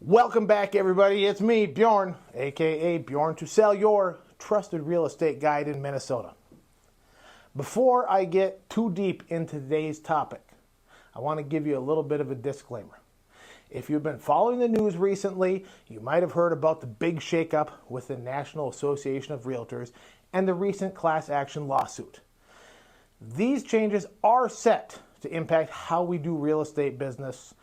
Welcome back, everybody. It's me, Bjorn, aka Bjorn to Sell, your trusted real estate guide in Minnesota. Before I get too deep into today's topic, I want to give you a little bit of a disclaimer. If you've been following the news recently, you might have heard about the big shakeup with the National Association of Realtors and the recent class action lawsuit. These changes are set to impact how we do real estate business.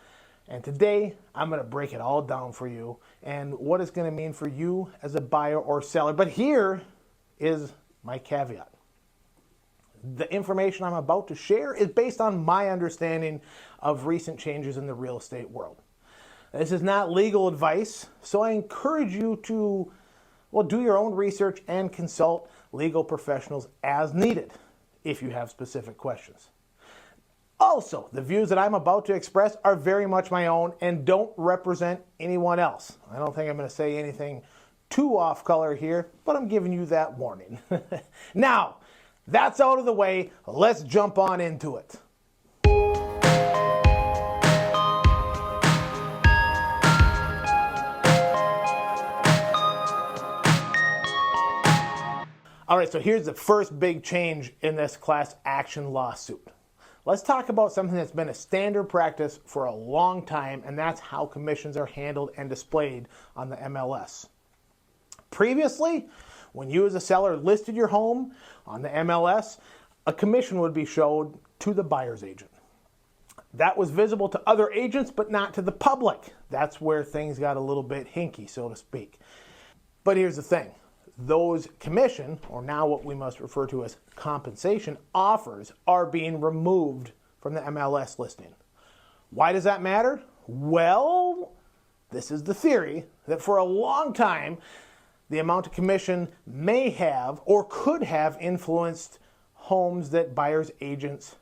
And today, I'm going to break it all down for you and what it's going to mean for you as a buyer or seller. But here is my caveat. The information I'm about to share is based on my understanding of recent changes in the real estate world. This is not legal advice, so I encourage you to, do your own research and consult legal professionals as needed if you have specific questions. Also, the views that I'm about to express are very much my own and don't represent anyone else. I don't think I'm going to say anything too off color here, but I'm giving you that warning. Now, that's out of the way. Let's jump on into it. All right, so here's the first big change in this class action lawsuit. Let's talk about something that's been a standard practice for a long time, and that's how commissions are handled and displayed on the MLS. Previously, when you as a seller listed your home on the MLS, a commission would be showed to the buyer's agent. That was visible to other agents, but not to the public. That's where things got a little bit hinky, so to speak. But here's the thing. Those commission, or now what we must refer to as compensation offers, are being removed from the MLS listing. Why does that matter? Well, this is the theory that for a long time, the amount of commission may have or could have influenced homes that buyers' agents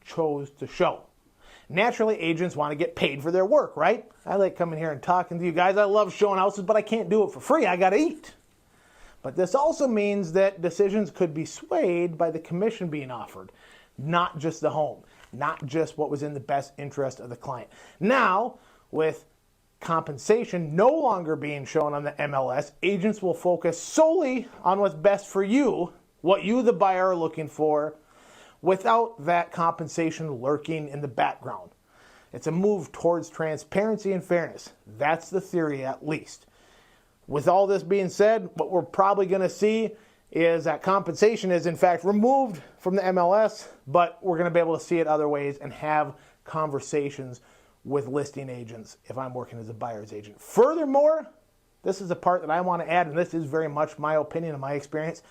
chose to show. Naturally, agents want to get paid for their work, right? I like coming here and talking to you guys. I love showing houses, but I can't do it for free. I got to eat. But this also means that decisions could be swayed by the commission being offered, not just the home, not just what was in the best interest of the client. Now, with compensation no longer being shown on the MLS, agents will focus solely on what's best for you, what you, the buyer, are looking for, without that compensation lurking in the background. It's a move towards transparency and fairness. That's the theory, at least. With all this being said, what we're probably going to see is that compensation is in fact removed from the MLS, but we're going to be able to see it other ways and have conversations with listing agents if I'm working as a buyer's agent. Furthermore, this is the part that I want to add, and this is very much my opinion and my experience.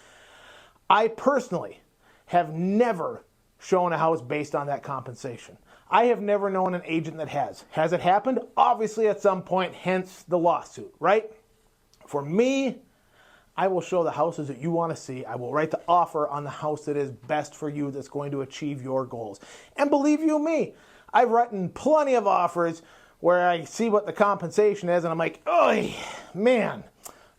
I personally have never shown a house based on that compensation. I have never known an agent that has. Has it happened? Obviously at some point, hence the lawsuit, right? For me, I will show the houses that you want to see. I will write the offer on the house that is best for you, that's going to achieve your goals. And believe you me, I've written plenty of offers where I see what the compensation is and I'm like, oh man,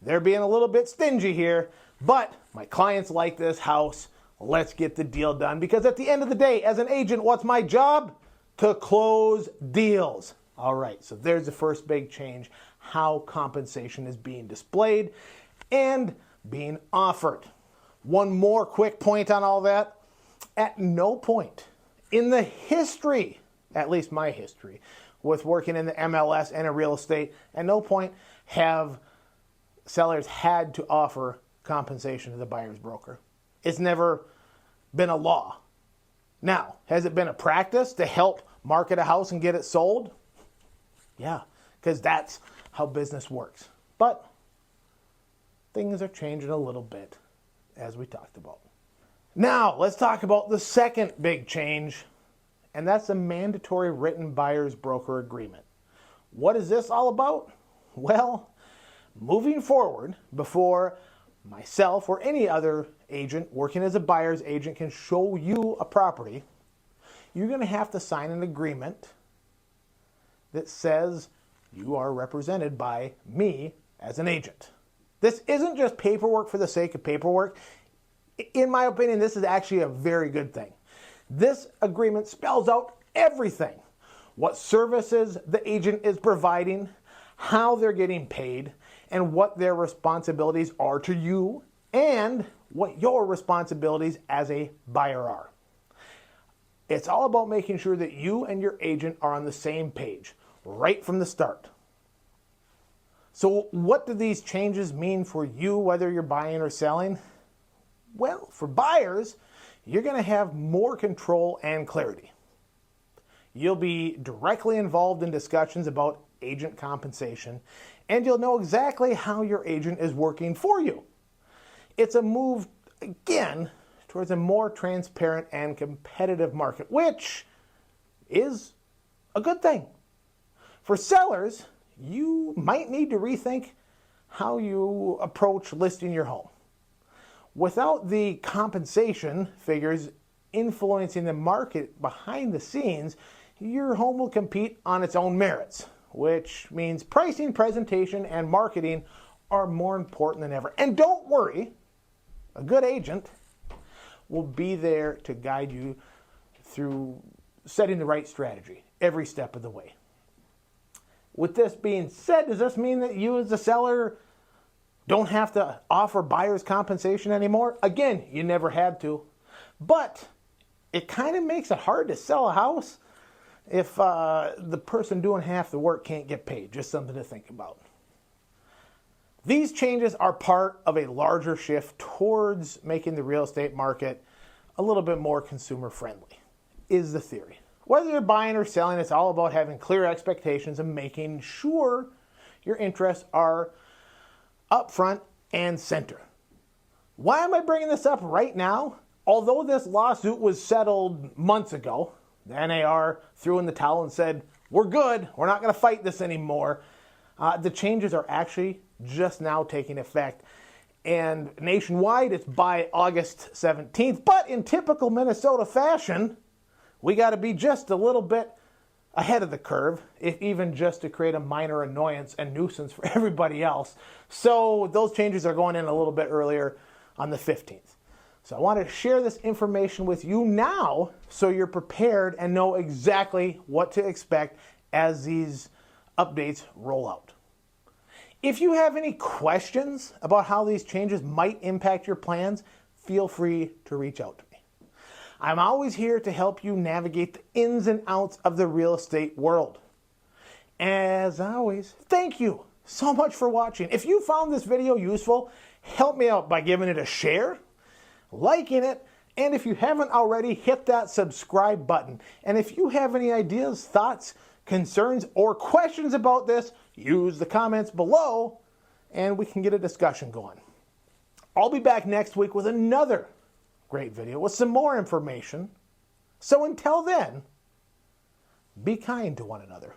they're being a little bit stingy here, but my clients like this house. Let's get the deal done. Because at the end of the day, as an agent, what's my job? To close deals. All right, so there's the first big change, how compensation is being displayed and being offered. One more quick point on all that. At no point in the history, at least my history, with working in the MLS and in real estate, at no point have sellers had to offer compensation to the buyer's broker. It's never been a law. Now, has it been a practice to help market a house and get it sold? Yeah, because that's how business works. But things are changing a little bit, as we talked about. Now, let's talk about the second big change, and that's a mandatory written buyer's broker agreement. What is this all about? Well, moving forward, before myself or any other agent working as a buyer's agent can show you a property, you're going to have to sign an agreement that says you are represented by me as an agent. This isn't just paperwork for the sake of paperwork. In my opinion, this is actually a very good thing. This agreement spells out everything. What services the agent is providing, how they're getting paid, and what their responsibilities are to you, and what your responsibilities as a buyer are. It's all about making sure that you and your agent are on the same page right from the start. So what do these changes mean for you, whether you're buying or selling? Well, for buyers, you're going to have more control and clarity. You'll be directly involved in discussions about agent compensation, and you'll know exactly how your agent is working for you. It's a move, again, towards a more transparent and competitive market, which is a good thing. For sellers, you might need to rethink how you approach listing your home. Without the compensation figures influencing the market behind the scenes, your home will compete on its own merits, which means pricing, presentation, and marketing are more important than ever. And don't worry, a good agent will be there to guide you through setting the right strategy every step of the way. With this being said, does this mean that you as a seller don't have to offer buyers compensation anymore? Again, you never had to. But it kind of makes it hard to sell a house if the person doing half the work can't get paid. Just something to think about. These changes are part of a larger shift towards making the real estate market a little bit more consumer friendly, is the theory. Whether you're buying or selling, it's all about having clear expectations and making sure your interests are up front and center. Why am I bringing this up right now? Although this lawsuit was settled months ago, the NAR threw in the towel and said, we're good, we're not going to fight this anymore. The changes are actually just now taking effect. And nationwide, it's by August 17th. But in typical Minnesota fashion, we got to be just a little bit ahead of the curve, if even just to create a minor annoyance and nuisance for everybody else. So those changes are going in a little bit earlier on the 15th. So I wanted to share this information with you now so you're prepared and know exactly what to expect as these updates roll out. If you have any questions about how these changes might impact your plans, feel free to reach out to me. I'm always here to help you navigate the ins and outs of the real estate world. As always, thank you so much for watching. If you found this video useful, help me out by giving it a share, liking it, and if you haven't already, hit that subscribe button. And if you have any ideas, thoughts, concerns, or questions about this, use the comments below and we can get a discussion going. I'll be back next week with another great video with some more information. So until then, be kind to one another.